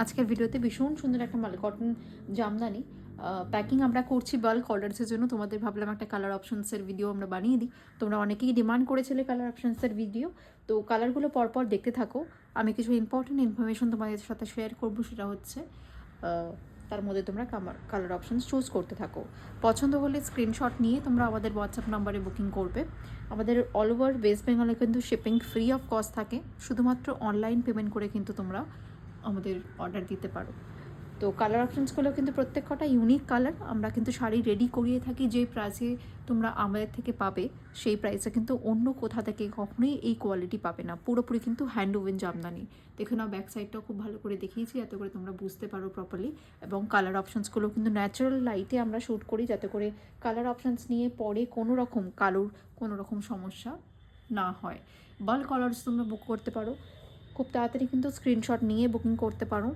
আজকের ভিডিওতে ভীষণ সুন্দর একটা মাল কটন জামদানি প্যাকিং আমরা করছি বাল্ক অর্ডার্সের জন্য। তোমাদের ভাবলাম একটা কালার অপশনসের ভিডিও আমরা বানিয়ে দিই। তোমরা অনেকেই ডিমান্ড করেছিলে কালার অপশনসের ভিডিও, তো কালারগুলো পরপর দেখতে থাকো। আমি কিছু ইম্পর্টেন্ট ইনফরমেশন তোমাদের সাথে শেয়ার করবো, সেটা হচ্ছে তার মধ্যে তোমরা কালার অপশনস চুজ করতে থাকো। পছন্দ হলে স্ক্রিনশট নিয়ে তোমরা আমাদের হোয়াটসঅ্যাপ নাম্বারে বুকিং করবে। আমাদের অল ওভার ওয়েস্ট বেঙ্গলে কিন্তু শিপিং ফ্রি অফ কস্ট থাকে, শুধুমাত্র অনলাইন পেমেন্ট করে কিন্তু তোমরা আমাদের অর্ডার দিতে পারো। তো কালার অপশানসগুলো কিন্তু প্রত্যেক কটা ইউনিক কালার। আমরা কিন্তু শাড়ি রেডি করিয়ে থাকি যে প্রাইসে তোমরা আমাদের থেকে পাবে, সেই প্রাইসে কিন্তু অন্য কোথা থেকে কখনোই এই কোয়ালিটি পাবে না। পুরোপুরি কিন্তু হ্যান্ড ওভেন জামদানি। দেখে নাও, ব্যাক সাইডটাও খুব ভালো করে দেখিয়েছি যাতে করে তোমরা বুঝতে পারো প্রপারলি। এবং কালার অপশানসগুলো কিন্তু ন্যাচারাল লাইটে আমরা শ্যুট করি, যাতে করে কালার অপশানস নিয়ে পরে কোনো রকম কালোর কোনো রকম সমস্যা না হয়। বাল্ক কালার্স তোমরা বুক করতে পারো খুব তাড়াতাড়ি, কিন্তু স্ক্রিনশট নিয়ে বুকিং করতে পারো।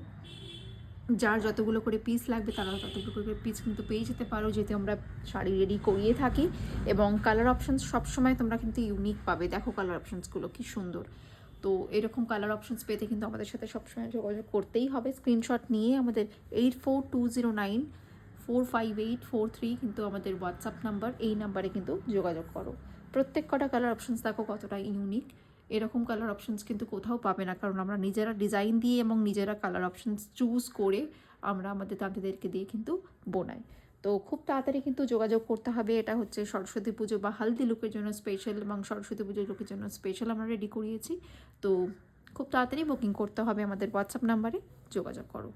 যার যতগুলো করে পিস লাগবে তারা ততগুলো করে পিস কিন্তু পেয়ে যেতে পারো, যেহেতু আমরা শাড়ি রেডি করিয়ে থাকি। এবং কালার অপশানস সবসময় তোমরা কিন্তু ইউনিক পাবে। দেখো কালার অপশানসগুলো কী সুন্দর। তো এরকম কালার অপশানস পেতে কিন্তু আমাদের সাথে সবসময় যোগাযোগ করতেই হবে। স্ক্রিনশট নিয়ে আমাদের 8420945843 কিন্তু আমাদের হোয়াটসঅ্যাপ নাম্বার, এই নাম্বারে কিন্তু যোগাযোগ করো। প্রত্যেক কটা কালার অপশানস দেখো কতটা ইউনিক। এরকম কালার অপশানস কিন্তু কোথাও পাবে না, কারণ আমরা নিজেরা ডিজাইন দিয়ে এবং নিজেরা কালার অপশানস চুজ করে আমরা আমাদের তাঁতিদেরকে দিয়ে কিন্তু বোনাই। তো খুব তাড়াতাড়ি কিন্তু যোগাযোগ করতে হবে। এটা হচ্ছে সরস্বতী পুজো বা হালদি লুকের জন্য স্পেশাল, এবং সরস্বতী পুজোর লুকের জন্য স্পেশাল আমরা রেডি করিয়েছি। তো খুব তাড়াতাড়ি বুকিং করতে হবে, আমাদের হোয়াটসঅ্যাপ নাম্বারে যোগাযোগ করো।